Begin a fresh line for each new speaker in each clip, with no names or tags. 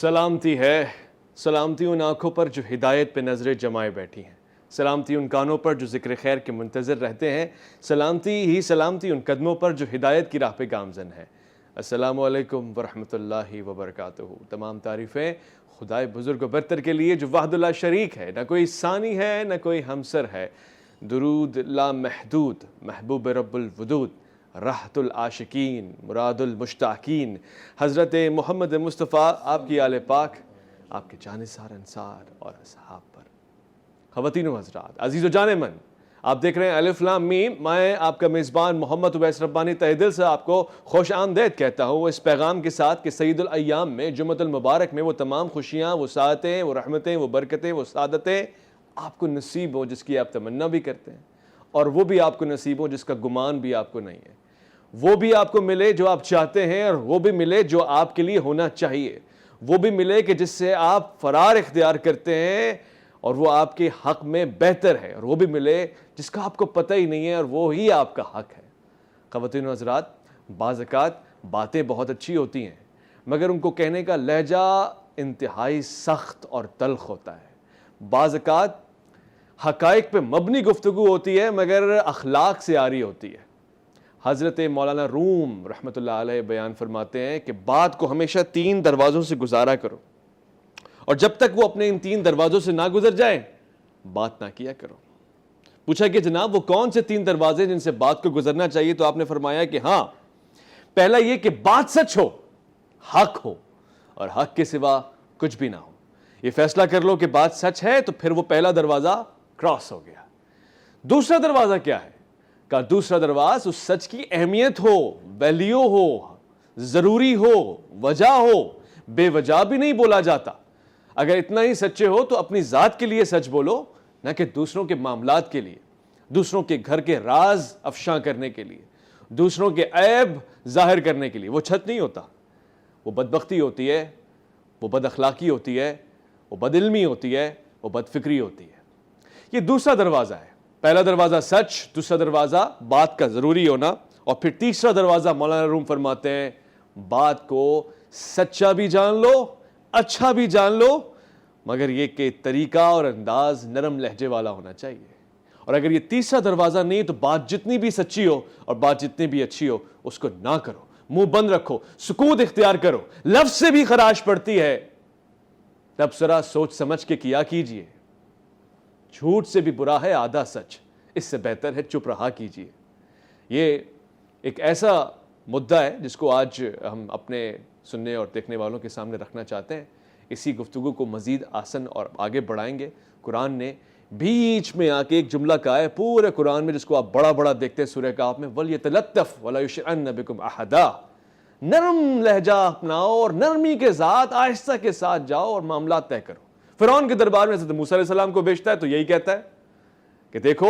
سلامتی ہے، سلامتی ان آنکھوں پر جو ہدایت پہ نظریں جمائے بیٹھی ہیں، سلامتی ان کانوں پر جو ذکر خیر کے منتظر رہتے ہیں، سلامتی ان قدموں پر جو ہدایت کی راہ پہ گامزن ہے۔ السلام علیکم ورحمۃ اللہ وبرکاتہ۔ تمام تعریفیں خدائے بزرگ و برتر کے لیے جو وحدہ لا شریک ہے، نہ کوئی ثانی ہے نہ کوئی ہمسر ہے۔ درود لا محدود محبوب رب الودود، راحت العاشقین مراد المشتاقین، حضرت محمد مصطفیٰ، آپ کی آل پاک، آپ کے جانثار انصار اور اصحاب پر۔ خواتین و حضرات، عزیز و جان من، آپ دیکھ رہے ہیں الف لام میم۔ میں آپ کا میزبان محمد اویس ربانی تہ دل سے آپ کو خوش آمدید کہتا ہوں، اس پیغام کے ساتھ کہ سید الایام میں، جمعۃ المبارک میں وہ تمام خوشیاں، وہ سعادتیں، وہ رحمتیں، وہ برکتیں، وہ سعادتیں آپ کو نصیب ہو جس کی آپ تمنا بھی کرتے ہیں، اور وہ بھی آپ کو نصیب ہو جس کا گمان بھی آپ کو نہیں ہے۔ وہ بھی آپ کو ملے جو آپ چاہتے ہیں، اور وہ بھی ملے جو آپ کے لیے ہونا چاہیے۔ وہ بھی ملے کہ جس سے آپ فرار اختیار کرتے ہیں اور وہ آپ کے حق میں بہتر ہے، اور وہ بھی ملے جس کا آپ کو پتہ ہی نہیں ہے اور وہ ہی آپ کا حق ہے۔ خواتین و حضرات، بعض اوقات باتیں بہت اچھی ہوتی ہیں مگر ان کو کہنے کا لہجہ انتہائی سخت اور تلخ ہوتا ہے۔ بعض اوقات حقائق پہ مبنی گفتگو ہوتی ہے مگر اخلاق سے عاری ہوتی ہے۔ حضرت مولانا روم رحمۃ اللہ علیہ بیان فرماتے ہیں کہ بات کو ہمیشہ 3 دروازوں سے گزارا کرو، اور جب تک وہ اپنے ان 3 دروازوں سے نہ گزر جائے بات نہ کیا کرو۔ پوچھا کہ جناب وہ کون سے 3 دروازے جن سے بات کو گزرنا چاہیے؟ تو آپ نے فرمایا کہ ہاں، پہلا یہ کہ بات سچ ہو، حق ہو، اور حق کے سوا کچھ بھی نہ ہو۔ یہ فیصلہ کر لو کہ بات سچ ہے تو پھر وہ پہلا دروازہ کراس ہو گیا۔ دوسرا دروازہ کیا ہے؟ کہ دوسرا دروازہ اس سچ کی اہمیت ہو، ویلیو ہو، ضروری ہو، وجہ ہو۔ بے وجہ بھی نہیں بولا جاتا۔ اگر اتنا ہی سچے ہو تو اپنی ذات کے لیے سچ بولو، نہ کہ دوسروں کے معاملات کے لیے، دوسروں کے گھر کے راز افشاں کرنے کے لیے، دوسروں کے عیب ظاہر کرنے کے لیے۔ وہ چھت نہیں ہوتا، وہ بدبختی ہوتی ہے، وہ بد اخلاقی ہوتی ہے، وہ بد علمی ہوتی ہے، وہ بد فکری ہوتی ہے۔ یہ دوسرا دروازہ ہے۔ پہلا دروازہ سچ، دوسرا دروازہ بات کا ضروری ہونا، اور پھر تیسرا دروازہ مولانا روم فرماتے ہیں بات کو سچا بھی جان لو، اچھا بھی جان لو، مگر یہ کہ طریقہ اور انداز نرم لہجے والا ہونا چاہیے۔ اور اگر یہ تیسرا دروازہ نہیں تو بات جتنی بھی سچی ہو اور بات جتنی بھی اچھی ہو اس کو نہ کرو، منہ بند رکھو، سکوت اختیار کرو۔ لفظ سے بھی خراش پڑتی ہے، تب ذرا سوچ سمجھ کے کیا کیجئے۔ جھوٹ سے بھی برا ہے آدھا سچ، اس سے بہتر ہے چپ رہا کیجئے۔ یہ ایک ایسا مدعا ہے جس کو آج ہم اپنے سننے اور دیکھنے والوں کے سامنے رکھنا چاہتے ہیں۔ اسی گفتگو کو مزید آسن اور آگے بڑھائیں گے۔ قرآن نے بیچ میں آ کے ایک جملہ کہا ہے پورے قرآن میں، جس کو آپ بڑا بڑا دیکھتے ہیں سورہ کہف میں، وَلْيَتَلَطَّفْ وَلَا يُشْعِرَنَّ بِكُمْ أَحَدًا۔ نرم لہجہ اپناؤ اور نرمی کے ساتھ، آہستہ کے ساتھ جاؤ اور معاملات طے کرو۔ فرعون کے دربار میں حضرت موسیٰ علیہ السلام کو بھیجتا ہے تو یہی کہتا ہے کہ دیکھو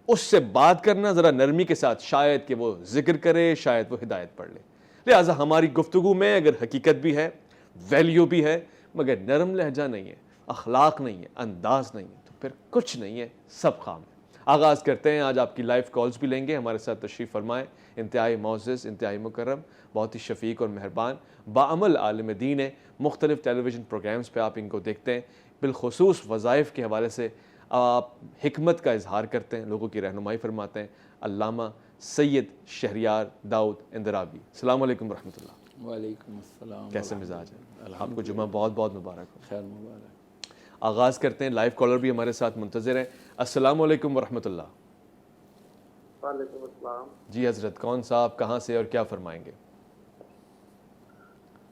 اس سے بات کرنا ذرا نرمی کے ساتھ، شاید کہ وہ ذکر کرے، شاید وہ ہدایت پڑھ لے۔ لہٰذا ہماری گفتگو میں اگر حقیقت بھی ہے، ویلیو بھی ہے، مگر نرم لہجہ نہیں ہے، اخلاق نہیں ہے، انداز نہیں ہے، تو پھر کچھ نہیں ہے، سب خام ہے۔ آغاز کرتے ہیں، آج آپ کی لائیو کالز بھی لیں گے۔ ہمارے ساتھ تشریف فرمائیں، انتہائی معزز، انتہائی مکرم، بہت ہی شفیق اور مہربان، باعمل عالم دین ہے۔ مختلف ٹیلی ویژن پروگرامز پہ آپ ان کو دیکھتے ہیں، بالخصوص وظائف کے حوالے سے آپ حکمت کا اظہار کرتے ہیں، لوگوں کی رہنمائی فرماتے ہیں۔ علامہ سید شہریار داؤد اندرابی، السلام علیکم ورحمۃ اللہ۔
وعلیکم السلام۔
کیسے مزاج ہے؟ آپ کو جمعہ بہت بہت مبارک ہو۔
خیر مبارک۔
آغاز کرتے ہیں، لائیو کالر بھی ہمارے ساتھ منتظر ہیں۔ السلام علیکم ورحمۃ اللہ۔
وعلیکم السلام۔
جی حضرت، کون سا آپ کہاں سے اور کیا فرمائیں گے؟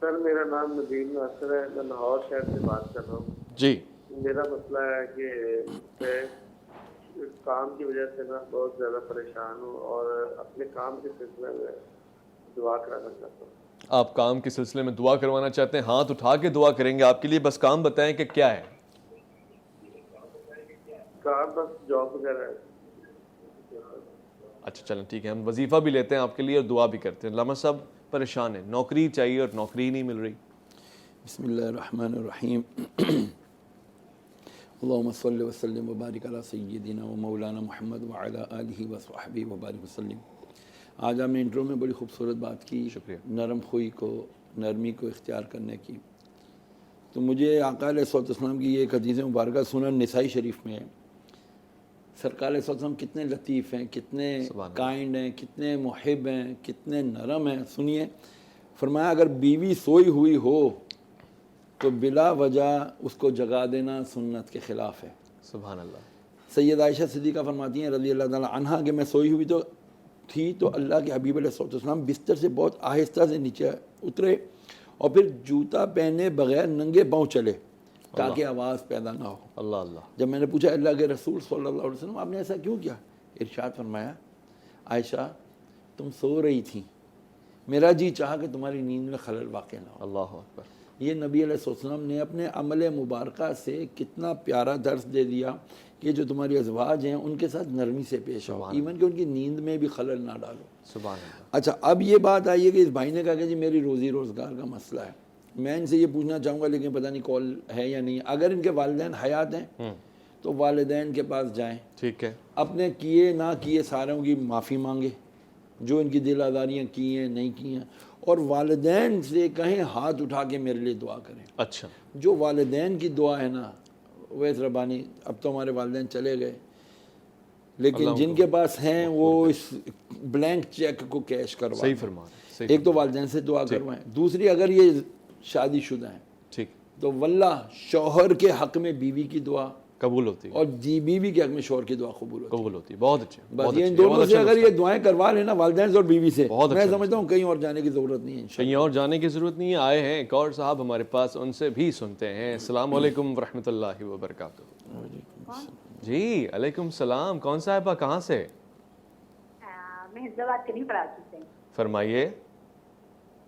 سر میرا نام ندیم ناصر ہے، میں لاہور شہر سے بات کر رہا ہوں۔
جی
میرا مسئلہ ہے کہ میں کام کی وجہ سے نا بہت زیادہ پریشان ہوں اور اپنے کام کے سلسلے میں دعا کرانا چاہتا ہوں۔
آپ کام کے سلسلے میں دعا کروانا چاہتے ہیں؟ ہاتھ اٹھا کے دعا کریں گے آپ کے لیے، بس کام بتائیں کہ کیا ہے۔
کام بس جاب وغیرہ ہے۔
اچھا چلیں ٹھیک ہے، ہم وظیفہ بھی لیتے ہیں آپ کے لیے اور دعا بھی کرتے ہیں۔ علامہ صاحب پریشان ہیں، نوکری چاہیے اور نوکری نہیں مل رہی۔
بسم اللہ الرحمن الرحیم۔ اللہم صلی وسلم وبارک علی سیدنا و مولانا محمد وعلی آلہ وصحبہ وبارک وسلم۔ آج ہم نے انٹرو میں بڑی خوبصورت بات کی،
شکریہ،
نرم خوئی کو، نرمی کو اختیار کرنے کی۔ تو مجھے آقا علیہ الصلوۃ والسلام کی یہ ایک حدیث مبارکہ سنن نسائی شریف میں ہے. سرکار علیہ الصلوۃ والسلام کتنے لطیف ہیں, کتنے کائنڈ ہیں, کتنے محب ہیں, کتنے نرم ہیں. سنیے, فرمایا اگر بیوی سوئی ہوئی ہو تو بلا وجہ اس کو جگا دینا سنت کے خلاف ہے.
سبحان اللہ.
سید عائشہ صدیقہ فرماتی ہیں رضی اللہ تعالیٰ عنہا کہ میں سوئی ہوئی تو اللہ کے حبیب علیہ الصلوۃ والسلام بستر سے بہت آہستہ سے نیچے اترے اور پھر جوتا پہنے بغیر ننگے پاؤں چلے تاکہ آواز پیدا نہ ہو.
اللہ اللہ.
جب میں نے پوچھا اللہ کے رسول صلی اللہ علیہ وسلم آپ نے ایسا کیوں کیا؟ ارشاد فرمایا عائشہ تم سو رہی تھیں, میرا جی چاہا کہ تمہاری نیند میں خلل واقع نہ ہو.
اللہ اکبر.
یہ نبی علیہ السلام نے اپنے عمل مبارکہ سے کتنا پیارا درس دے دیا کہ جو تمہاری ازواج ہیں ان کے ساتھ نرمی سے پیش آؤ, ایون کہ ان کی نیند میں بھی خلل نہ ڈالو.
سبحان اللہ.
اچھا, اب یہ بات آئی ہے کہ اس بھائی نے کہا کہ جی میری روزی روزگار کا مسئلہ ہے. میں ان سے یہ پوچھنا چاہوں گا, لیکن پتہ نہیں کال ہے یا نہیں, اگر ان کے والدین حیات ہیں تو والدین کے پاس جائیں,
ٹھیک ہے,
اپنے کیے نہ کیے ساروں کی معافی مانگے, جو ان کی دل آزاریاں کی ہیں نہیں کی ہیں, اور والدین سے کہیں ہاتھ اٹھا کے میرے لیے دعا کریں.
اچھا,
جو والدین کی دعا ہے نا ویس ربانی, اب تو ہمارے والدین چلے گئے, لیکن جن کے پاس ہیں وہ اس بلینک چیک کو کیش کروائیں.
صحیح فرما.
ایک تو والدین سے دعا کروائیں, دوسری اگر یہ شادی شدہ ہیں
ٹھیک
تو واللہ شوہر کے حق میں بیوی کی دعا
قبول ہوتی ہے
اور بیوی کے حق میں شوہر کی دعا قبول ہوتی ہے.
بہت اچھے.
بس یہ ان دونوں سے اگر یہ دعائیں کروا لینا والدین سے اور بیوی سے, میں سمجھتا ہوں کہیں اور جانے کی ضرورت نہیں ہے.
کہیں اور جانے کی ضرورت نہیں ہے. آئے ہیں ایک اور صاحب ہمارے پاس, ان سے بھی سنتے ہیں. السلام علیکم ورحمۃ اللہ وبرکاتہ. جی علیکم السلام. کون صاحبہ, کہاں سے؟
میں حیدرآباد کے لیے کراچی سے.
فرمائیے.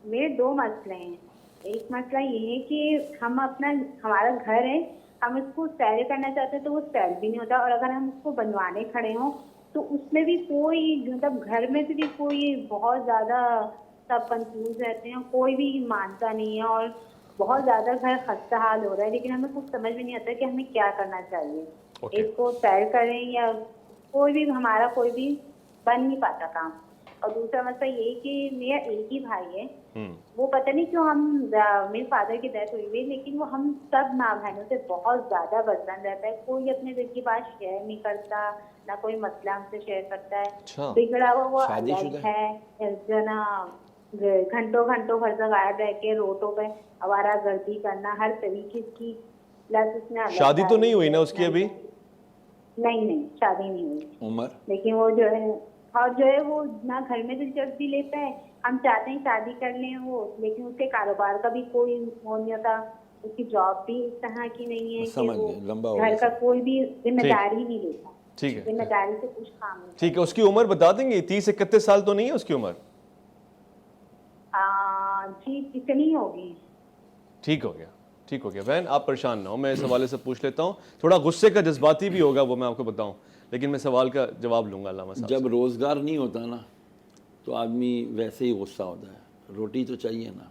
میرے دو مسئلے ہیں. ایک مسئلہ یہ ہے کہ ہمارا گھر ہے, ہم اس کو سیل کرنا چاہتے ہیں تو وہ سیل بھی نہیں ہوتا, اور اگر ہم اس کو بنوانے کھڑے ہوں تو اس میں بھی کوئی مطلب گھر میں سے بھی کوئی بہت زیادہ سب کنفیوز رہتے ہیں, کوئی بھی مانتا نہیں ہے اور بہت زیادہ گھر خستہ حال ہو رہا ہے, لیکن ہمیں کچھ سمجھ میں نہیں آتا کہ ہمیں کیا کرنا چاہیے. اس کو سیل کریں یا کوئی بھی ہمارا کوئی بھی بن نہیں پاتا کام. اور دوسرا مسئلہ یہ کہ میرا ایک ہی بھائی ہے, وہ پتہ نہیں کیوں میرے فادر کی ڈیتھ ہوئی ہوئی, لیکن وہ ہم سب ماں بہنوں سے بہت زیادہ برتن رہتا ہے. کوئی اپنے دل کی بات شیئر نہیں کرتا, نہ کوئی مسئلہ ہم سے شیئر کرتا ہے. بگڑا ہوا وہ الگ ہے, جو نا گھنٹوں ہر جگہ غائب رہ کے روڈوں پہ آوارہ گردی کرنا ہر طریقے کی. پلس اس نے
شادی تو نہیں ہوئی نا اس کی ابھی؟
نہیں شادی نہیں ہوئی
عمر,
لیکن وہ جو ہے اور جو ہے وہ نہ گھر میں دلچسپی لیتا ہے. ہم چاہتے ہیں شادی کر لیں وہ, لیکن اس کے کاروبار کا بھی کوئی وہ نہیں ہوتا, اس کی جاب بھی اس طرح کی نہیں ہے کہ وہ گھر کا کوئی بھی ذمہ داری نہیں لیتا.
ٹھیک ہے,
ذمہ داری سے کچھ کام نہیں.
ٹھیک ہے. اس کی عمر بتا دیں گے, 30-31 سال تو نہیں ہے اس کی عمر؟
جی اتنی ہوگی.
ٹھیک ہو گیا بہن, آپ پریشان نہ ہو, میں اس حوالے سے پوچھ لیتا ہوں. تھوڑا غصے کا جذباتی بھی ہوگا وہ, میں آپ کو بتاؤں, لیکن میں سوال کا جواب لوں گا. علامہ صاحب,
جب روزگار نہیں ہوتا نا تو آدمی ویسے ہی غصہ ہوتا ہے, روٹی تو چاہیے نا.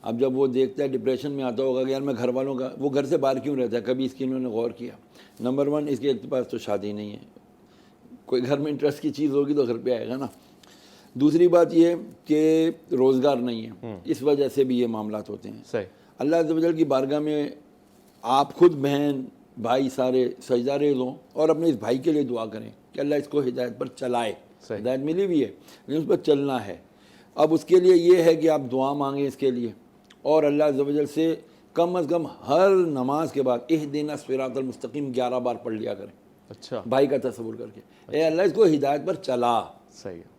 اب جب وہ دیکھتا ہے ڈپریشن میں آتا ہوگا کہ یار میں گھر والوں کا, وہ گھر سے باہر کیوں رہتا ہے, کبھی اس کی انہوں نے غور کیا؟ نمبر 1 اس کے پاس تو شادی نہیں ہے, کوئی گھر میں انٹرسٹ کی چیز ہوگی تو گھر پہ آئے گا نا. دوسری بات یہ کہ روزگار نہیں ہے, اس وجہ سے بھی یہ معاملات ہوتے ہیں.
صحیح. اللہ
عز و جل کی بارگاہ میں آپ خود بہن بھائی سارے سجدہ ریز ہوں اور اپنے اس بھائی کے لیے دعا کریں کہ اللہ اس کو ہدایت پر چلائے. ہدایت ملی ہوئی ہے لیکن اس پر چلنا ہے. اب اس کے لیے یہ ہے کہ آپ دعا مانگیں اس کے لیے, اور اللہ عز و جل سے کم از کم ہر نماز کے بعد اہدنا الصراط المستقیم 11 بار پڑھ لیا کریں.
اچھا,
بھائی کا تصور کر کے, اے اللہ اس کو ہدایت پر چلا.
صحیح ہے.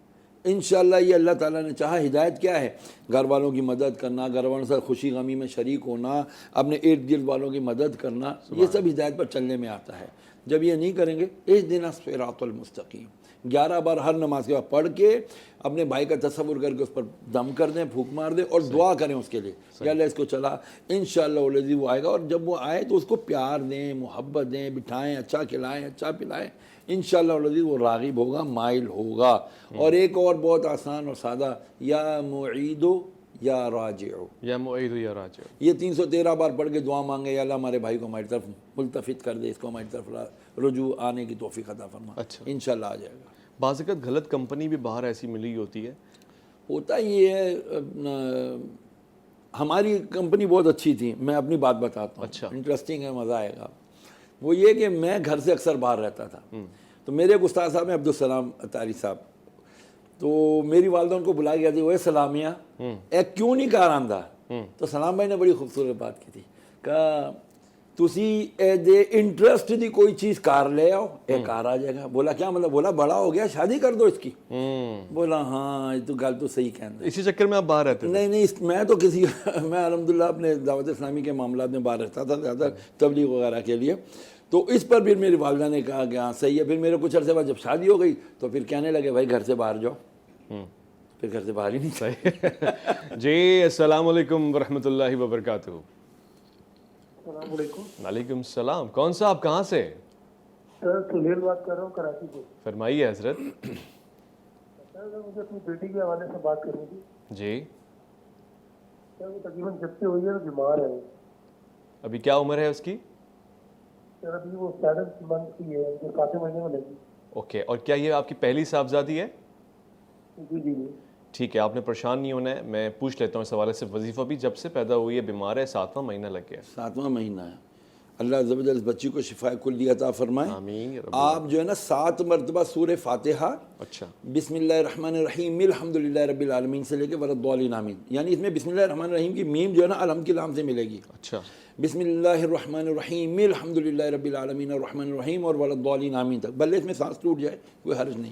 انشاءاللہ یہ اللہ تعالیٰ نے چاہا. ہدایت کیا ہے؟ گھر والوں کی مدد کرنا, گھر والوں سے خوشی غمی میں شریک ہونا, اپنے ارد گرد والوں کی مدد کرنا, یہ سب ہدایت پر چلنے میں آتا ہے. جب یہ نہیں کریں گے, اہدنا الصراط المستقیم 11 بار ہر نماز کے بعد پڑھ کے اپنے بھائی کا تصور کر کے اس پر دم کر دیں, پھونک مار دیں اور دعا کریں اس کے لیے کہ اللہ اس کو چلا. انشاءاللہ الذی وہ آئے گا, اور جب وہ آئے تو اس کو پیار دیں, محبت دیں, بٹھائیں, اچھا کھلائیں, اچھا پلائیں. انشاءاللہ الذی وہ راغب ہوگا, مائل ہوگا. اور ایک اور بہت آسان اور سادہ, یا معیدو یا راجعو,
یا معید یا راجع,
یہ 313 بار پڑھ کے دعا مانگے, یا اللہ ہمارے بھائی کو ہماری طرف ملتفت کر دے, اس کو ہماری طرف رجوع آنے کی توفیق عطا فرما.
اچھا,
انشاءاللہ آ جائے گا.
بعض اوقات غلط کمپنی بھی باہر ایسی ملی ہوتی ہے.
ہوتا یہ ہے, ہماری کمپنی بہت اچھی تھی. میں اپنی بات بتاتا ہوں,
اچھا.
انٹرسٹنگ ہے, مزہ آئے گا. وہ یہ کہ میں گھر سے اکثر باہر رہتا تھا. تو میرے ایک استاد صاحب ہیں عبدالسلام اطاری صاحب, تو میری والدہ ان کو بلا گیا تھی, وہ سلامیہ ایک کیوں نہیں کار آندہ. تو سلام بھائی نے بڑی خوبصورت بات کی تھی, کہا تسی دے انٹرسٹ دی کوئی چیز کار لے آؤ, ایک کار آ جائے گا. بولا کیا مطلب؟ بولا بڑا ہو گیا, شادی کر دو اس کی. بولا ہاں یہ تو گل تو صحیح کہنا.
اسی چکر میں آپ باہر رہتے تھے؟
نہیں, میں تو کسی میں الحمدللہ اپنے دعوت اسلامی کے معاملات میں باہر رہتا تھا زیادہ, تبلیغ وغیرہ کے لیے. تو اس پر پھر میری والدہ نے کہا کہ ہاں صحیح ہے. پھر میرے کچھ عرصے بعد جب شادی ہو گئی تو پھر کہنے لگے بھائی گھر سے باہر جاؤ. پھر گھر سے باہر ہی نہیں.
صحیح. جی السلام علیکم ورحمۃ اللہ وبرکاتہ.
السلام علیکم.
وعلیکم السلام. کون سا آپ کہاں سے؟
سر سہیل بات کر رہا ہوں کراچی سے.
فرمائیے حضرت.
سر مجھے اپنی بیٹی کے حوالے سے بات کرنی تھی.
جی.
سر وہ تقریباً جب سے ہوئی ہے بیمار ہے.
ابھی کیا عمر ہے اس کی؟
سر ابھی وہ 7 منتھ کی ہے, جو 7 مہینے میں لگی.
اوکے. اور کیا یہ آپ کی پہلی صاحبزادی ہے؟
جی جی جی.
ٹھیک ہے, آپ نے پریشان نہیں ہونا ہے. میں پوچھ لیتا ہوں اس حوالے سے. وظیفہ بھی جب سے پیدا ہوئی ہے بیمار ہے, 7واں مہینہ لگ گیا.
7واں مہینہ ہے. اللہ عز و جل اس بچی کو شفاء کلی عطا فرمائے.
آمین یا رب.
آپ جو ہے نا 7 مرتبہ سورہ فاتحہ,
اچھا,
بسم اللہ الرحمن الرحیم الحمدللہ رب العالمین سے لے کے وللضالین آمین, یعنی اس میں بسم اللہ الرحمن الرحیم کی میم جو ہے نا الحم کی لام سے ملے گی.
اچھا.
بسم اللہ الرحمن الرحیم الحمدللہ رب العالمین الرحمن الرحیم اور وللضالین آمین تک, بلے اس میں سانس ٹوٹ جائے کوئی حرج نہیں.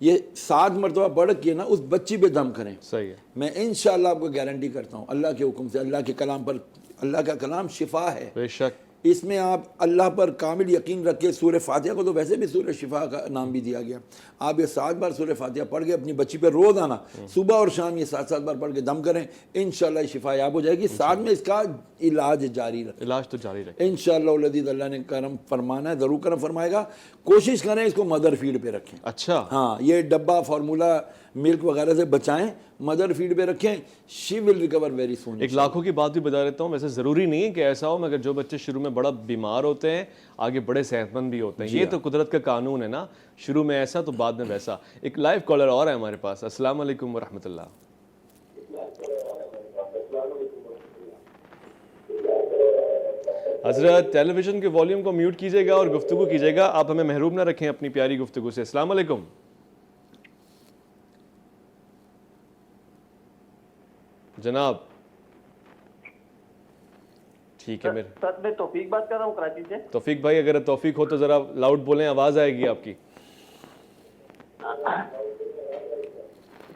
یہ 7 مرتبہ پڑھ کے نا اس بچی پہ دم کریں.
صحیح ہے.
میں انشاءاللہ آپ کو گارنٹی کرتا ہوں اللہ کے حکم سے, اللہ کے کلام پر, اللہ کا کلام شفا ہے.
بے شک.
اس میں آپ اللہ پر کامل یقین رکھ کے, سورہ فاتحہ کو تو ویسے بھی سورہ شفا کا نام بھی دیا گیا, آپ یہ 7 بار سورہ فاتحہ پڑھ کے اپنی بچی پہ روز آنا, صبح اور شام یہ 7 بار پڑھ کے دم کریں, انشاءاللہ یہ شفا یاب ہو جائے گی. ساتھ میں اس کا علاج جاری رکھیں.
علاج تو جاری رکھیں
انشاءاللہ العزیز. اللہ نے کرم فرمانا ہے, ضرور کرم فرمائے گا. کوشش کریں اس کو مدر فیڈ پہ رکھیں.
اچھا.
ہاں, یہ ڈبہ فارمولا ملک وغیرہ سے بچائیں, مدر فیڈ پہ رکھیں. شی ول ریکور ویری سون.
ایک لاکھوں کی بات بھی بتا دیتا ہوں. ویسے ضروری نہیں ہے کہ ایسا ہو, مگر جو بچے شروع میں بڑا بیمار ہوتے ہیں آگے بڑے صحت مند بھی ہوتے ہیں. یہ تو قدرت کا قانون ہے نا, شروع میں ایسا تو بعد میں ویسا. ایک لائیو کالر اور ہے ہمارے پاس. السلام علیکم ورحمۃ اللہ. حضرت ٹیلی ویژن کے والیوم کو میوٹ کیجیے گا اور گفتگو کیجیے گا. آپ ہمیں محروم نہ رکھیں اپنی پیاری گفتگو سے. السلام علیکم. جناب ٹھیک ہے. میرے
سر میں توفیق بات کر رہا ہوں کراچی سے.
توفیق بھائی, اگر توفیق ہو تو ذرا لاؤڈ بولیں, آواز آئے گی آپ کی.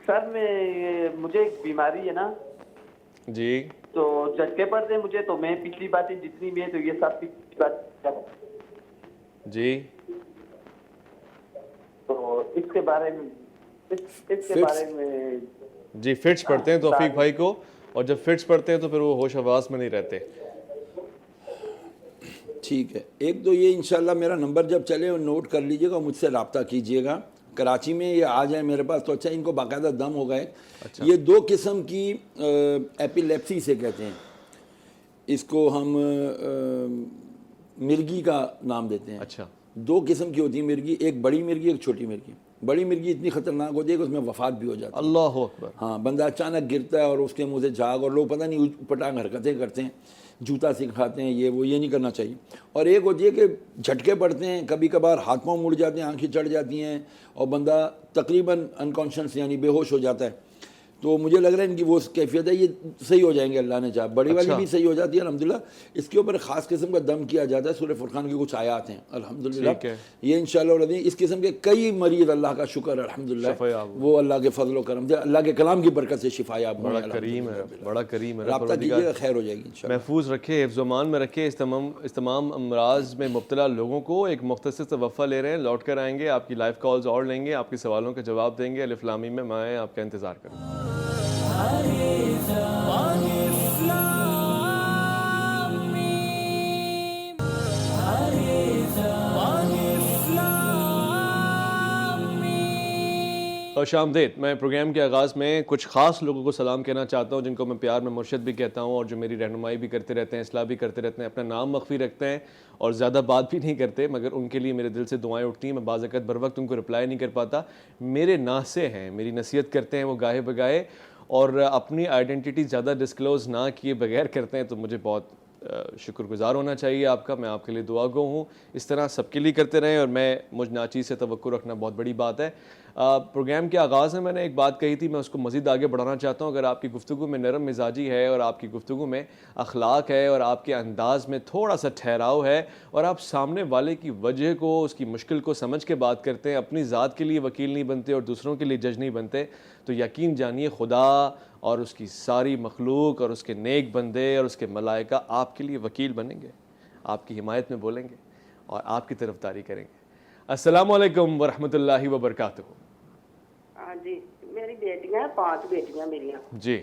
سر مجھے ایک بیماری ہے نا,
جی.
تو جھٹکے پڑتے ہیں مجھے, تو میں پچھلی باتیں جتنی بھی ہیں تو یہ سب پچھلی بات.
جی.
تو اس کے بارے میں
جی فٹس پڑھتے ہیں توفیق بھائی کو, اور جب فٹس پڑھتے ہیں تو پھر وہ ہوش حواس میں نہیں رہتے.
ٹھیک ہے. ایک تو یہ انشاءاللہ میرا نمبر جب چلے وہ نوٹ کر لیجئے گا, مجھ سے رابطہ کیجئے گا. کراچی میں یہ آ جائیں میرے پاس تو اچھا. ان کو باقاعدہ دم ہو گئے. یہ 2 قسم کی ایپیلیپسی سے کہتے ہیں, اس کو ہم مرگی کا نام دیتے ہیں.
اچھا.
2 قسم کی ہوتی ہیں مرگی, ایک بڑی مرگی ایک چھوٹی مرگی. بڑی مرگی اتنی خطرناک ہوتی ہے کہ اس میں وفات بھی ہو جاتی ہے.
اللہ اکبر.
ہاں, بندہ اچانک گرتا ہے اور اس کے منہ سے جھاگ, اور لوگ پتہ نہیں پٹانگ حرکتیں کرتے ہیں, جوتا سکھاتے ہیں, یہ نہیں کرنا چاہیے. اور ایک ہوتی ہے کہ جھٹکے پڑتے ہیں, کبھی کبھار ہاتھ پاؤں مڑ جاتے ہیں, آنکھیں چڑھ جاتی ہیں اور بندہ تقریباً انکانشنس یعنی بے ہوش ہو جاتا ہے. تو مجھے لگ رہا ہے ان کی وہ کیفیت ہے, یہ صحیح ہو جائیں گے اللہ نے چاہا. بڑی والی بھی صحیح ہو جاتی ہے الحمدللہ. اس کے اوپر خاص قسم کا دم کیا جاتا ہے, سورہ فرقان کی کچھ آیات ہیں الحمدللہ. یہ انشاءاللہ اس قسم کے کئی مریض, اللہ کا شکر الحمدللہ, وہ اللہ کے فضل و کرم سے, اللہ کے کلام کی برکت سے شفا یاب ہوئے.
بڑا کریم ہے, بڑا کریم ہے.
رابطہ کیجیے گا, خیر ہو جائے گی انشاءاللہ.
محفوظ رکھے, حفظ و امان میں رکھے. اس تمام امراض میں مبتلا لوگوں کو. ایک مختصر سے وقفہ لے رہے ہیں, لوٹ کر آئیں گے, آپ کی لائیو کالز اور لیں گے, آپ کے سوالوں کا جواب دیں گے. الف لام میم میں آپ کا انتظار کروں گا. خوش آمدید. میں پروگرام کے آغاز میں کچھ خاص لوگوں کو سلام کہنا چاہتا ہوں, جن کو میں پیار میں مرشد بھی کہتا ہوں, اور جو میری رہنمائی بھی کرتے رہتے ہیں, اصلاح بھی کرتے رہتے ہیں, اپنا نام مخفی رکھتے ہیں اور زیادہ بات بھی نہیں کرتے, مگر ان کے لیے میرے دل سے دعائیں اٹھتی ہیں. میں بعض اوقات بر وقت ان کو رپلائی نہیں کر پاتا. میرے ناصح ہیں, میری نصیحت کرتے ہیں وہ گاہے بگاہے, اور اپنی آئیڈینٹی زیادہ ڈسکلوز نہ کیے بغیر کرتے ہیں تو مجھے بہت شکر گزار ہونا چاہیے آپ کا. میں آپ کے لیے دعا گو ہوں. اس طرح سب کے لیے کرتے رہیں, اور مجھ ناچیز سے توقع رکھنا بہت بڑی بات ہے. پروگرام کے آغاز میں نے ایک بات کہی تھی, میں اس کو مزید آگے بڑھانا چاہتا ہوں. اگر آپ کی گفتگو میں نرم مزاجی ہے, اور آپ کی گفتگو میں اخلاق ہے, اور آپ کے انداز میں تھوڑا سا ٹھہراؤ ہے, اور آپ سامنے والے کی وجہ کو, اس کی مشکل کو سمجھ کے بات کرتے ہیں, اپنی ذات کے لیے وکیل نہیں بنتے اور دوسروں کے لیے جج نہیں بنتے, تو یقین جانیے خدا اور اس کی ساری مخلوق اور اس کے نیک بندے اور اس کے ملائکہ آپ کے لیے وکیل بنیں گے, آپ کی حمایت میں بولیں گے اور آپ کی طرفداری کریں گے. السلام علیکم ورحمۃ اللہ وبرکاتہ.
ہاں جی, میری بیٹیاں 5 بیٹیاں میریاں
جی.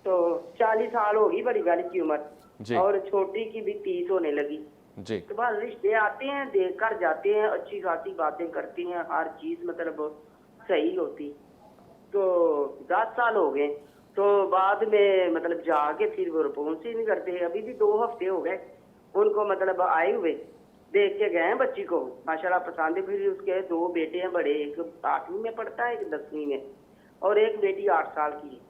تو 40 سال ہو گئی بڑی والی کی عمر
جی.
اور چھوٹی کی بھی 30 ہونے لگی.
جی.
تو بس رشتے آتے ہیں, دیکھ کر جاتے ہیں, اچھی خاصی باتیں کرتی ہیں, ہر چیز مطلب صحیح ہوتی. تو 10 سال ہو گئے, تو بعد میں مطلب جا کے پھر وہ رسپانس ہی نہیں کرتے. ابھی بھی 2 ہفتے ہو گئے ان کو مطلب آئے ہوئے, دیکھ کے گئے ہیں بچی کو, ماشاءاللہ پسند ہے. پھر اس کے 2 بیٹے ہیں بڑے, ایک 8ویں میں پڑھتا ہے, ایک 10ویں میں, اور ایک بیٹی 8 سال کی ہے.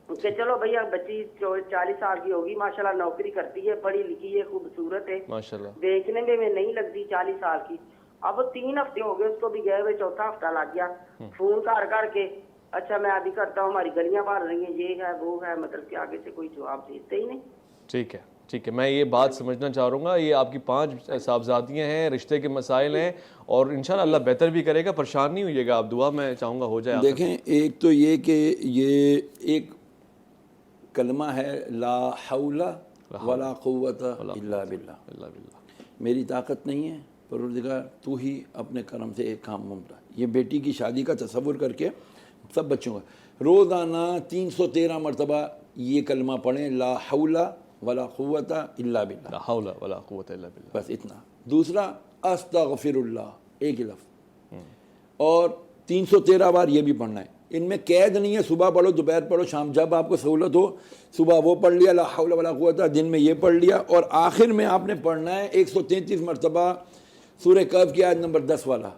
اس کے چلو بھیا بچی 40 سال کی ہوگی, ماشاءاللہ نوکری کرتی ہے, پڑھی لکھی ہے, خوبصورت ہے,
ماشاءاللہ
دیکھنے میں نہیں لگتی 40 سال کی. اب 3 ہفتے ہو گئے اس کو بھی گئے ہوئے, 4تھا ہفتہ لگ گیا. فون کر کے اچھا میں ابھی کرتا ہوں, ہماری گلیاں بھر رہی ہیں, یہ ہے وہ ہے, مطلب کہ آگے سے کوئی جواب دیتے ہی نہیں.
ٹھیک ہے, ٹھیک ہے, میں یہ بات سمجھنا چاہ رہا ہوں. یہ آپ کی 5 صاحبزادیاں ہیں, رشتے کے مسائل ہیں, اور انشاءاللہ اللہ بہتر بھی کرے گا. پریشان نہیں ہوئیے گا آپ, دعا میں چاہوں گا ہو جائے.
دیکھیں, ایک تو یہ کہ یہ ایک کلمہ ہے, لا حول ولا قوت الا باللہ. میری طاقت نہیں ہے, پروردگار تو ہی اپنے کرم سے ایک کام ممتا. یہ بیٹی کی شادی کا تصور کر کے سب بچوں کا روزانہ 313 مرتبہ یہ کلمہ پڑھیں, لا حول ولا قوت الا باللہ.
لا حول ولا قوت الا باللہ.
بس اتنا. دوسرا استغفر اللہ, ایک لفظ, اور 313 بار یہ بھی پڑھنا ہے. ان میں قید نہیں ہے, صبح پڑھو, دوپہر پڑھو, شام, جب آپ کو سہولت ہو. صبح وہ پڑھ لیا لا حول ولا قوت, دن میں یہ پڑھ لیا, اور آخر میں آپ نے پڑھنا ہے 133 مرتبہ سورہ کہف کی آیت نمبر 10 والا,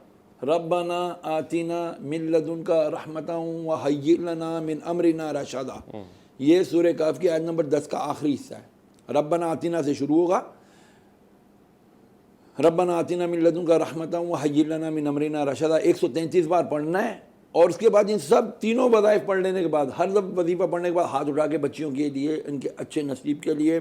ربنا آتنا من لدنک رحمتا وہیئ لنا من امرنا رشدا. یہ سورہ کہف کی آیت نمبر 10 کا آخری حصہ ہے. ربنا آتنا سے شروع ہوگا, ربنا آتنا من لدنک رحمتا وہیئ لنا من امرنا رشدا 133 بار پڑھنا ہے. اور اس کے بعد ان سب تینوں وظائف پڑھ لینے کے بعد, ہر وظیفہ پڑھنے کے بعد ہاتھ اٹھا کے بچیوں کے لیے, ان کے اچھے نصیب کے لیے,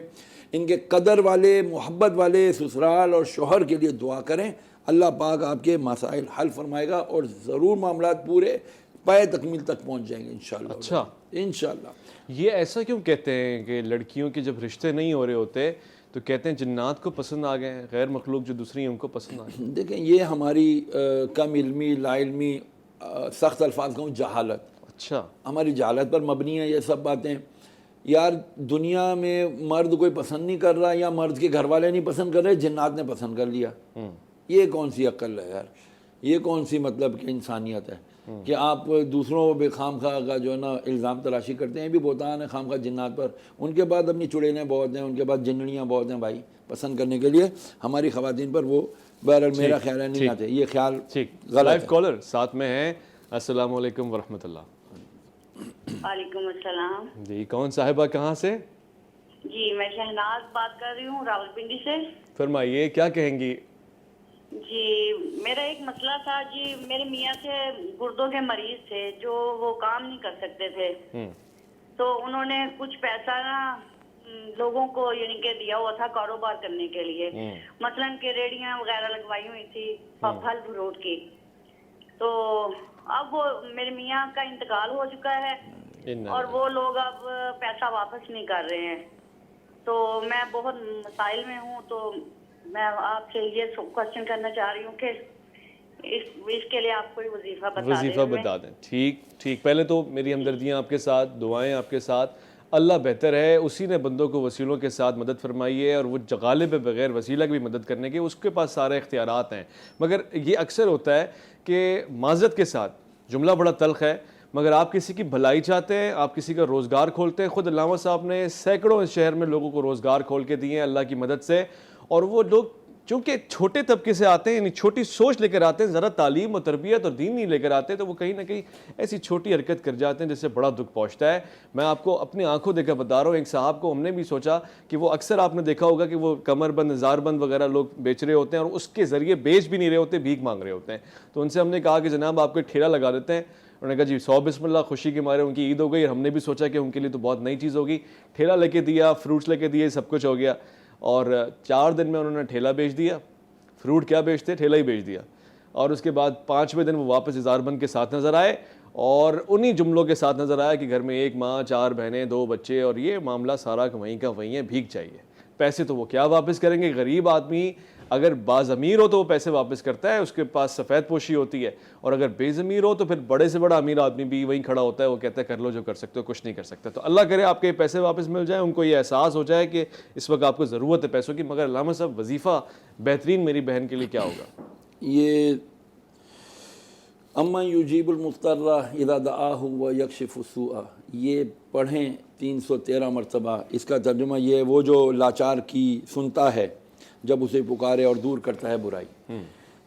ان کے قدر والے, محبت والے سسرال اور شوہر کے لیے دعا کریں. اللہ پاک آپ کے مسائل حل فرمائے گا, اور ضرور معاملات پورے پائے تکمیل تک پہنچ جائیں گے انشاءاللہ.
اچھا,
انشاءاللہ.
یہ ایسا کیوں کہتے ہیں کہ لڑکیوں کے جب رشتے نہیں ہو رہے ہوتے تو کہتے ہیں جنات کو پسند آ گئے ہیں, غیر مخلوق جو دوسری ہیں ان کو پسند آ گئے؟
دیکھیں, یہ ہماری کم علمی, لا علمی, سخت الفاظ کہوں جہالت.
اچھا,
ہماری جہالت پر مبنی ہے یہ سب باتیں. یار دنیا میں مرد کوئی پسند نہیں کر رہا, یا مرد کے گھر والے نہیں پسند کر رہے, جنات نے پسند کر لیا. یہ کون سی عقل ہے یار, یہ کون سی مطلب کہ انسانیت ہے کہ آپ دوسروں پہ خام خواہ کا جو ہے نا الزام تراشی کرتے ہیں. بھی بہتان ہے خام خواہ جنات پر. ان کے بعد اپنی چڑیلیں بہت ہیں, ان کے بعد جنڑیاں بہت ہیں بھائی پسند کرنے کے لیے. ہماری خواتین پر وہ بہرحال میرا خیال ہے نہیں آتے, یہ خیال غلط
لائیو
ہے.
کالر ساتھ میں ہیں. السلام علیکم ورحمۃ اللہ.
وعلیکم السلام.
جی, کون صاحبہ, کہاں سے؟
جی میں شہناز بات کر رہی ہوں راولپنڈی سے.
فرمائیے, کیا کہیں گی؟
جی میرا ایک مسئلہ تھا جی. میرے میاں سے گردوں کے مریض تھے جو وہ کام نہیں کر سکتے تھے, تو انہوں نے کچھ پیسہ نا لوگوں کو یعنی کہ دیا ہوا تھا کاروبار کرنے کے لیے. مثلاً کہ ریڑیاں وغیرہ لگوائی ہوئی تھی پھل فروٹ کی. تو اب وہ میرے میاں کا انتقال ہو چکا ہے, اور وہ لوگ اب پیسہ واپس نہیں کر رہے ہیں. تو میں بہت مسائل میں ہوں, تو میں آپ سے یہ کوشچن کرنا چاہ رہی ہوں کہ اس کے لیے آپ کوئی وظیفہ
بتا دیں. ٹھیک ٹھیک, پہلے تو میری ہمدردیاں آپ کے ساتھ, دعائیں آپ کے ساتھ. اللہ بہتر ہے, اسی نے بندوں کو وسیلوں کے ساتھ مدد فرمائی ہے, اور وہ غالب ہے بغیر وسیلہ کی بھی مدد کرنے کے, اس کے پاس سارے اختیارات ہیں. مگر یہ اکثر ہوتا ہے کہ معذرت کے ساتھ, جملہ بڑا تلخ ہے, مگر آپ کسی کی بھلائی چاہتے ہیں, آپ کسی کا روزگار کھولتے ہیں. خود علامہ صاحب نے سینکڑوں اس شہر میں لوگوں کو روزگار کھول کے دیے ہیں اللہ کی مدد سے, اور وہ لوگ چونکہ چھوٹے طبقے سے آتے ہیں, یعنی چھوٹی سوچ لے کر آتے ہیں, ذرا تعلیم و تربیت اور دین نہیں لے کر آتے, تو وہ کہیں نہ کہیں ایسی چھوٹی حرکت کر جاتے ہیں جس سے بڑا دکھ پہنچتا ہے. میں آپ کو اپنی آنکھوں دیکھ کر بتا رہا ہوں, ایک صاحب کو ہم نے بھی سوچا کہ وہ اکثر آپ نے دیکھا ہوگا کہ وہ کمر بند, ہزار بند وغیرہ لوگ بیچ رہے ہوتے ہیں اور اس کے ذریعے بیچ بھی نہیں رہے ہوتے, بھیک مانگ رہے ہوتے ہیں. تو ان سے ہم نے کہا کہ جناب آپ کو ٹھیلا لگا دیتے ہیں. انہوں نے کہا جی 100 بسم اللہ, خوشی کے مارے ان کی عید ہو گئی, اور ہم نے بھی سوچا کہ ان کے لیے تو بہت نئی چیز ہوگی. ٹھیلا لے کے دیا, فروٹس لے کے دیے, سب کچھ ہو گیا, اور 4 دن میں انہوں نے ٹھیلا بیچ دیا. فروٹ کیا بیچتے, ٹھیلا ہی بیچ دیا. اور اس کے بعد 5ویں دن وہ واپس ہزار بند کے ساتھ نظر آئے, اور انہی جملوں کے ساتھ نظر آیا کہ گھر میں 1 ماں, 4 بہنیں, 2 بچے, اور یہ معاملہ سارا وہیں کا وہیں ہے, بھیک چاہیے. پیسے تو وہ کیا واپس کریں گے, غریب آدمی اگر باز امیر ہو تو وہ پیسے واپس کرتا ہے, اس کے پاس سفید پوشی ہوتی ہے, اور اگر بے ضمیر ہو تو پھر بڑے سے بڑا امیر آدمی بھی وہیں کھڑا ہوتا ہے, وہ کہتا ہے کر لو جو کر سکتے ہو, کچھ نہیں کر سکتے. تو اللہ کرے آپ کے پیسے واپس مل جائیں, ان کو یہ احساس ہو جائے کہ اس وقت آپ کو ضرورت ہے پیسوں کی. مگر علامہ صاحب وظیفہ بہترین میری بہن کے لیے کیا ہوگا؟
یہ اما یجیب المضطر اذا دعاہ ویکشف السوء, یہ پڑھیں 313 مرتبہ. اس کا ترجمہ یہ, وہ جو لاچار کی سنتا ہے جب اسے پکارے اور دور کرتا ہے برائی,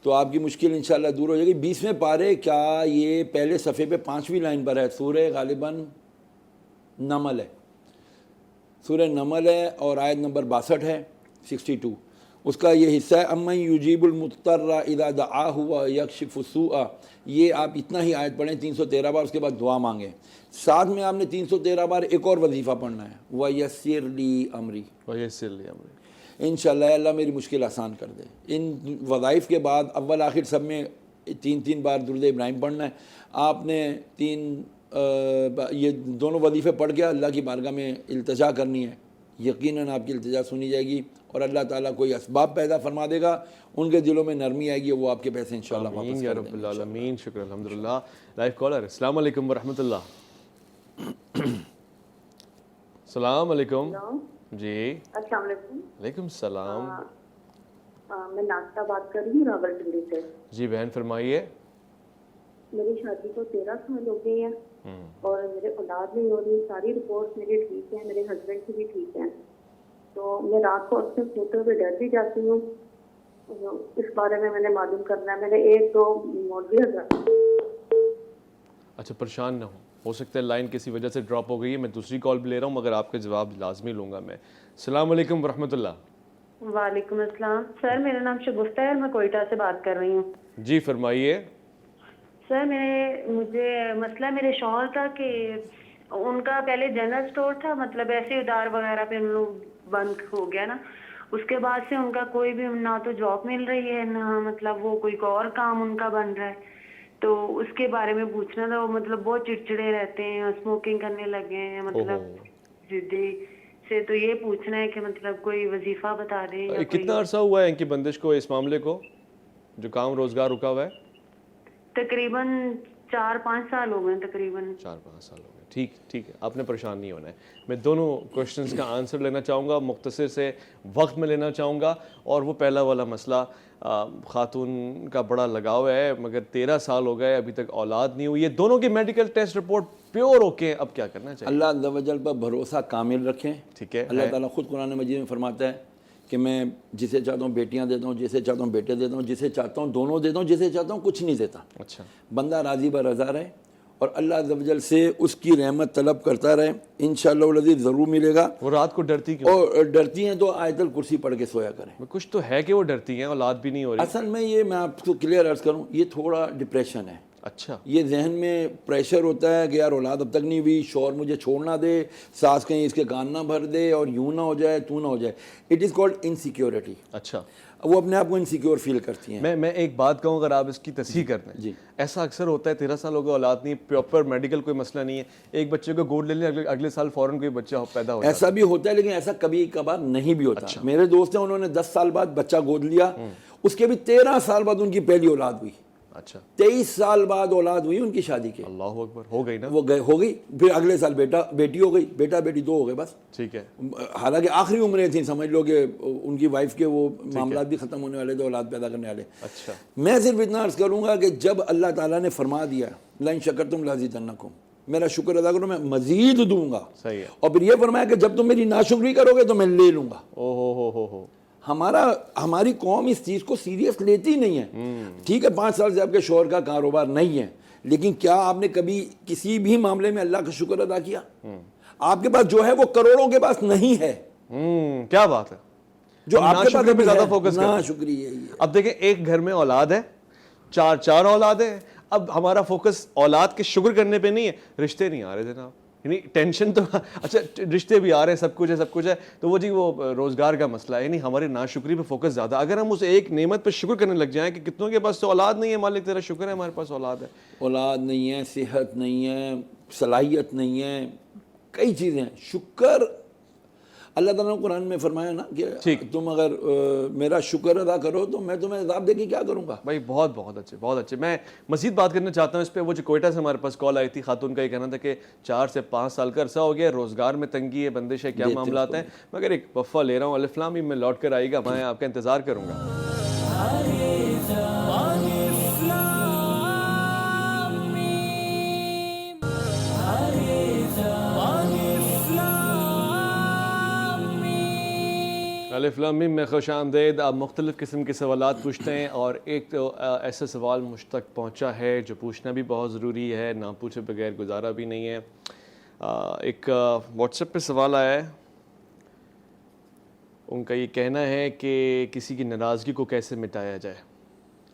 تو آپ کی مشکل انشاءاللہ دور ہو جائے گی. 20ویں پارے, کیا یہ پہلے صفحے پہ 5ویں لائن پر ہے, سورہ غالباً نمل ہے, سورہ نمل ہے, اور آیت نمبر 62 ہے, 62. اس کا یہ حصہ ہے امن یجیب المضطر اذا دعاہ ویکشف السوء. یہ آپ اتنا ہی آیت پڑھیں 313 بار, اس کے بعد دعا مانگیں. ساتھ میں آپ نے 313 بار ایک اور وظیفہ پڑھنا ہے, وَيَسِّرْ لِي أَمْرِي,
وَيَسِّرْ لِي أَمْرِي.
انشاءاللہ اللہ میری مشکل آسان کر دے. ان وظائف کے بعد اول آخر سب میں 3 بار درود ابراہیم پڑھنا ہے. آپ نے یہ دونوں وظیفے پڑھ کے اللہ کی بارگاہ میں التجا کرنی ہے. یقیناً آپ کی التجا سنی جائے گی, اور اللہ تعالیٰ کوئی اسباب پیدا فرما دے گا, ان کے دلوں میں نرمی آئے گی, وہ آپ کے پیسے انشاءاللہ واپس
آمین
کر
یا
دیں
رب
گے.
العالمین. شکر الحمدللہ. لائف کالر, السلام علیکم ورحمۃ اللہ. السلام علیکم. جی
السلام علیکم.
وعلیکم السلام.
میں ناشتہ بات کر رہی ہوں راولپنڈی سے.
جی بہن فرمائیے.
میری شادی کو 13 سال ہو گئے ہیں, اور میرے اولاد نہیں ہو رہی. ساری رپورٹس میری ٹھیک ہیں, میرے ہسبینڈ کی بھی ٹھیک ہیں. تو میں رات کو اکثر سوتے ہوئے ڈر بھی جاتی ہوں. اس بارے میں نے معلوم کرنا ہے. میں نے 1-2 مولوی حضرات.
اچھا پریشان نہ ہو سکتا ہے لائن کسی وجہ سے ڈراپ ہو گئی ہے, میں دوسری کال بھی لے رہا ہوں, مگر آپ کا جواب لازمی لوں گا میں. السلام علیکم ورحمۃ اللہ.
وعلیکم السلام. سر میرا نام شگفتہ ہے, اور میں کوئٹہ سے بات کر رہی ہوں.
جی فرمائیے.
سر مجھے مسئلہ میرے شوہر تھا کہ ان کا پہلے جنرل سٹور تھا, مطلب ایسے ادار وغیرہ پہ ان لوگ بند ہو گیا نا. اس کے بعد سے ان کا کوئی بھی نہ تو جاب مل رہی ہے, نہ مطلب وہ کوئی اور کام ان کا بن رہا ہے. تو اس کے بارے میں پوچھنا تھا. وہ مطلب بہت چڑچڑے رہتے ہیں, اسموکنگ کرنے لگے ہیں, مطلب جدی سے. تو یہ پوچھنا ہے کہ مطلب کوئی وظیفہ بتا دیں.
کتنا عرصہ ہوا ہے ان کی بندش کو, اس معاملے کو, جو کام روزگار رکا ہوا ہے؟
تقریباً 4-5 سال ہو گئے. تقریباً
4-5 سال ہو گئے. ٹھیک ہے, آپ نے پریشان نہیں ہونا ہے. میں دونوں کوشچنز کا آنسر لینا چاہوں گا, مختصر سے وقت میں لینا چاہوں گا. اور وہ پہلا والا مسئلہ, خاتون کا بڑا لگاؤ ہے, مگر 13 سال ہو گئے, ابھی تک اولاد نہیں ہوئی ہے. دونوں کی medical test report pure okay ہیں, اب کیا کرنا چاہیے؟
اللہ عز و جل پر بھروسہ کامل رکھیں.
ٹھیک ہے.
اللہ تعالیٰ خود قرآن مجید میں فرماتا ہے کہ میں جسے چاہتا ہوں بیٹیاں دیتا ہوں, جسے چاہتا ہوں بیٹے دیتا ہوں, جسے چاہتا ہوں دونوں دیتا ہوں, جسے چاہتا ہوں کچھ نہیں دیتا.
اچھا. بندہ
راضی برضا رہے اور اللہ عز و جل سے اس کی رحمت طلب کرتا رہے, انشاءاللہ العزیز ضرور ملے گا.
وہ رات کو ڈرتی کیوں؟
اور ڈرتی ہیں تو آیت الکرسی پڑھ کے سویا کریں.
کچھ تو ہے کہ وہ ڈرتی ہیں, اولاد بھی نہیں ہو رہی.
اصل میں یہ میں آپ کو کلیئر عرض کروں, یہ تھوڑا ڈپریشن ہے.
اچھا. یہ
ذہن میں پریشر ہوتا ہے کہ یار اولاد اب تک نہیں ہوئی, شوہر مجھے چھوڑ نہ دے, ساس کہیں اس کے کان نہ بھر دے, اور یوں نہ ہو جائے تو نہ ہو جائے. It is called insecurity.
اچھا.
وہ اپنے آپ کو انسیکیور فیل کرتی ہیں.
میں ایک بات کہوں, اگر آپ اس کی تصحیح کرتے ہیں.
جی.
ایسا اکثر ہوتا ہے, 13 سال ہو گئے اولاد نہیں, پراپر میڈیکل کوئی مسئلہ نہیں ہے, ایک بچے کو گود لے لیں, اگلے سال فوراً کوئی بچہ پیدا ہو جاتا ہے.
ایسا بھی ہوتا ہے, لیکن ایسا کبھی کبھار نہیں بھی ہوتا. میرے دوست ہیں, انہوں نے 10 سال بعد بچہ گود لیا, اس کے بھی 13 سال بعد ان کی پہلی اولاد ہوئی.
اچھا.
23 سال بعد اولاد ہوئی ان کی شادی کے.
اللہ اکبر. ہو گئی نا,
وہ ہو گئی, پھر اگلے سال بیٹی ہو گئی, بیٹا بیٹی 2 ہو گئے بس.
ٹھیک ہے.
حالانکہ آخری عمریں تھیں, سمجھ لو کہ ان کی وائف کے وہ معاملات بھی ختم ہونے والے تھے, اولاد پیدا کرنے والے.
اچھا.
میں صرف اتنا عرض کروں گا کہ جب اللہ تعالیٰ نے فرما دیا لئن شکرتم لازیدنکم, میرا شکر ادا کرو میں مزید دوں گا.
صحیح ہے.
اور پھر یہ فرمایا کہ جب تم میری ناشکری کرو گے تو میں لے لوں گا.
او ہو.
ہماری قوم اس چیز کو سیریس لیتی نہیں ہے. ٹھیک ہے 5 سال سے آپ کے شوہر کا کاروبار نہیں ہے, لیکن کیا آپ نے کبھی کسی بھی معاملے میں اللہ کا شکر ادا کیا؟ آپ کے پاس جو ہے وہ کروڑوں کے پاس نہیں ہے.
کیا بات ہے,
جو آپ کے پاس
زیادہ فوکس
نا شکریہ.
اب دیکھیں ایک گھر میں اولاد ہے, 4 اولاد ہیں, اب ہمارا فوکس اولاد کے شکر کرنے پہ نہیں ہے, رشتے نہیں آ رہے جناب, یعنی ٹینشن تو اچھا رشتے بھی آ رہے ہیں, سب کچھ ہے تو وہ جی وہ روزگار کا مسئلہ ہے, یعنی ہماری ناشکری پہ فوکس زیادہ. اگر ہم اس ایک نعمت پہ شکر کرنے لگ جائیں کہ کتنوں کے پاس تو اولاد نہیں ہے, مالک تیرا شکر ہے ہمارے پاس اولاد ہے.
اولاد نہیں ہے, صحت نہیں ہے, صلاحیت نہیں ہے, کئی چیزیں ہیں. شکر اللہ تعالیٰ نے قرآن میں فرمایا نا کہ تم اگر میرا شکر ادا کرو تو میں تمہیں عذاب دے کے کیا کروں گا.
بھائی بہت اچھے. میں مزید بات کرنا چاہتا ہوں اس پہ. وہ جو کوئٹہ سے ہمارے پاس کال آئی تھی, خاتون کا یہ کہنا تھا کہ 4 سے 5 سال کا عرصہ ہو گیا, روزگار میں تنگی ہے, بندش ہے, کیا معاملات ہیں. مگر ایک وقفہ لے رہا ہوں, الف لام میم میں لوٹ کر آئے گا, میں آپ کا انتظار کروں گا. الف لام میم میں خوش آمدید. آپ مختلف قسم کے سوالات پوچھتے ہیں اور ایک تو ایسا سوال مجھ تک پہنچا ہے جو پوچھنا بھی بہت ضروری ہے, نہ پوچھے بغیر گزارا بھی نہیں ہے. ایک واٹس ایپ پہ سوال آیا ہے, ان کا یہ کہنا ہے کہ کسی کی ناراضگی کو کیسے مٹایا جائے,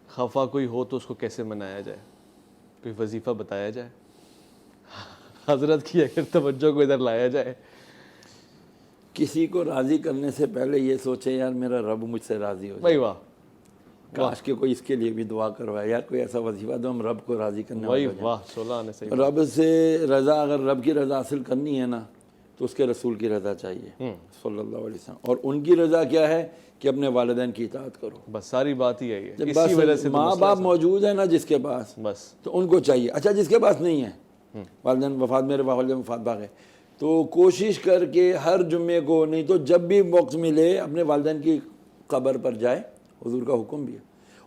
خفا کوئی ہو تو اس کو کیسے منایا جائے, کوئی وظیفہ بتایا جائے. حضرت کی اگر توجہ کو ادھر لایا جائے.
کسی کو راضی کرنے سے پہلے یہ سوچے یار میرا رب مجھ سے راضی ہو جائے.
بھائی واہ,
کاش کہ کوئی اس کے لیے بھی دعا کروائے, یار کوئی ایسا وظیفہ دو ہم رب کو راضی کرنے
بھائی
والے.
واہ, 16 آنے سے
رب سے رضا, اگر رب کی رضا حاصل کرنی ہے نا تو اس کے رسول کی رضا چاہیے صلی اللہ علیہ وسلم. اور ان کی رضا کیا ہے کہ اپنے والدین کی اطاعت کرو.
بس ساری بات ہی ہے,
اسی وجہ سے ماں باپ موجود ہیں نا جس کے پاس,
بس
تو ان کو چاہیے. اچھا جس کے پاس نہیں ہے, والدین وفات, میرے والدین وفات پا گئے, تو کوشش کر کے ہر جمعے کو, نہیں تو جب بھی وقت ملے, اپنے والدین کی قبر پر جائے. حضور کا حکم بھی ہے.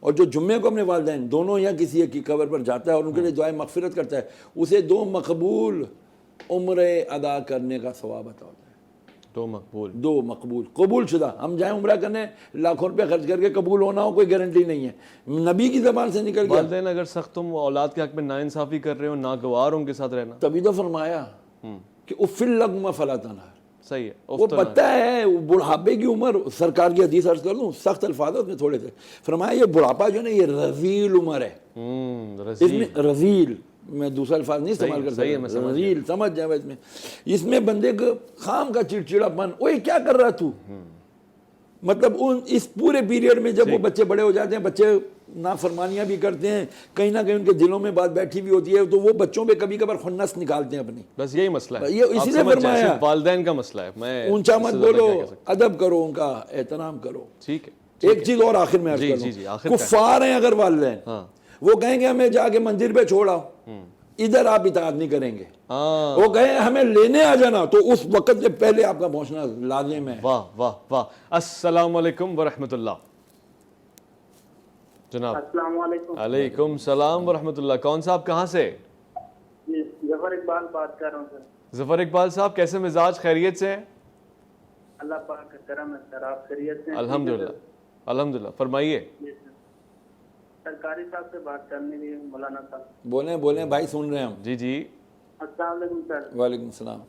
اور جو جمعے کو اپنے والدین دونوں یا کسی ایک کی قبر پر جاتا ہے اور ان کے لیے دعائے مغفرت کرتا ہے, اسے 2 مقبول عمرے ادا کرنے کا ثواب عطا ہوتا ہے. 2 مقبول قبول شدہ. ہم جائیں عمرہ کرنے, لاکھوں روپے خرچ کر کے قبول ہونا ہو, کوئی گارنٹی نہیں ہے. نبی کی زبان سے نکل گیا.
والدین اگر سخت تم اولاد کے حق میں ناانصافی کر رہے ہو, ناگوار ان کے ساتھ رہنا,
تبھی تو فرمایا کہ افل لگما فلا تنہر.
صحیح ہے.
وہ پتہ ہے بڑھاپے کی عمر, سرکار کی حدیث عرض کر دوں, سخت الفاظ میں تھوڑے تھے, فرمایا یہ بڑھاپا جو ہے نا یہ رذیل عمر ہے. اس میں رذیل, میں دوسرا الفاظ نہیں استعمال کر سکتا, رذیل سمجھ جائے. اس میں بندے کو خام کا چڑچڑا پن, اوے کیا کر رہا تو, مطلب اس پورے پیریڈ میں جب وہ بچے بڑے ہو جاتے ہیں, بچے نافرمانیاں بھی کرتے ہیں, کہیں نہ کہیں ان کے دلوں میں بات بیٹھی ہوئی ہوتی ہے, تو وہ بچوں پہ کبھی کبھار خنس نکالتے ہیں اپنی.
بس یہی مسئلہ ہے,
یہ اسی لیے فرمایا
والدین کا مسئلہ ہے. میں
اونچا مت بولو, ادب کرو, ان کا احترام کرو.
ٹھیک ہے.
ایک چیز اور آخر میں عرض کر دوں, کفار ہیں اگر والدین, وہ کہیں گے ہمیں جا کے مندر پہ چھوڑ آؤ, ادھر آپ اطاعت نہیں کریں گے. وہ کہیں ہمیں لینے آ جانا, تو اس وقت سے پہلے آپ کا پہنچنا لازم ہے.
واہ واہ واہ. السلام علیکم ورحمۃ اللہ. جناب
السلام علیکم.
علیکم السلام ورحمۃ اللہ. کون صاحب کہاں سے؟
ظفر اقبال بات کر رہا ہوں سر.
ظفر اقبال صاحب کیسے مزاج, خیریت سے ہیں؟
اللہ پاک کا کرم ہے سر, آپ خیریت سے ہیں؟
الحمدللہ الحمدللہ. فرمائیے.
سرکاری صاحب سے بات کرنی تھی, مولانا صاحب.
بولیں بھائی, سن رہے ہیں ہم.
جی جی.
السلام علیکم سر.
وعلیکم السلام.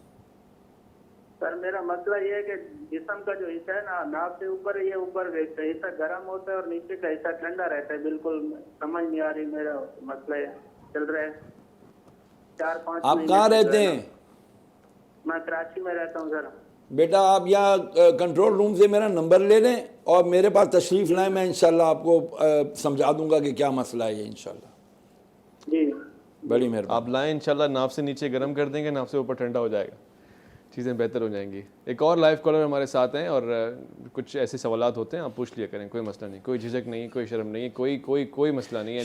سر میرا مسئلہ یہ ہے کہ جسم کا جو حصہ ہے نا, ناف سے اوپر, یہ اوپر حصہ گرم ہوتا ہے اور نیچے کا حصہ ٹھنڈا رہتا ہے. بالکل سمجھ نہیں آ رہی, میرا مسئلہ چل رہا ہے 4-5.
آپ کہاں رہتے ہیں؟
میں کراچی میں رہتا ہوں سر.
بیٹا آپ یہاں کنٹرول روم سے میرا نمبر لے لیں اور میرے پاس تشریف لائیں, میں انشاءاللہ آپ کو سمجھا دوں گا کہ کیا مسئلہ ہے یہ انشاءاللہ.
جی
بڑی مہربانی.
آپ لائیں انشاءاللہ, ناف سے نیچے گرم کر دیں گے, ناف سے اوپر ٹھنڈا ہو جائے گا, چیزیں بہتر ہو جائیں گی. ایک اور لائیو کالر ہمارے ساتھ ہیں اور کچھ ایسے سوالات ہوتے ہیں, آپ پوچھ لیا کریں, کوئی مسئلہ نہیں, کوئی جھجک نہیں, کوئی شرم نہیں, کوئی مسئلہ نہیں ہے.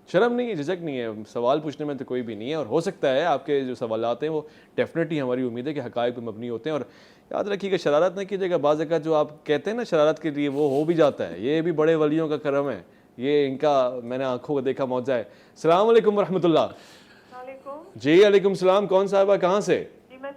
شرم نہیں ہے, جھجک نہیں ہے, سوال پوچھنے میں تو کوئی بھی نہیں ہے. اور ہو سکتا ہے آپ کے جو سوالات ہیں وہ ڈیفینیٹلی ہماری امید ہے کہ حقائق پہ مبنی ہوتے ہیں. اور یاد رکھیے کہ شرارت نہ کیجیے گا, بعض اوقات جو آپ کہتے ہیں نا شرارت کے لیے, وہ ہو بھی جاتا ہے. یہ بھی بڑے ولیوں کا کرم ہے, یہ ان کا میں نے آنکھوں کو دیکھا معجزہ ہے. السلام علیکم ورحمۃ اللہ. جی علیکم السلام. کون صاحبہ کہاں سے؟
جی میں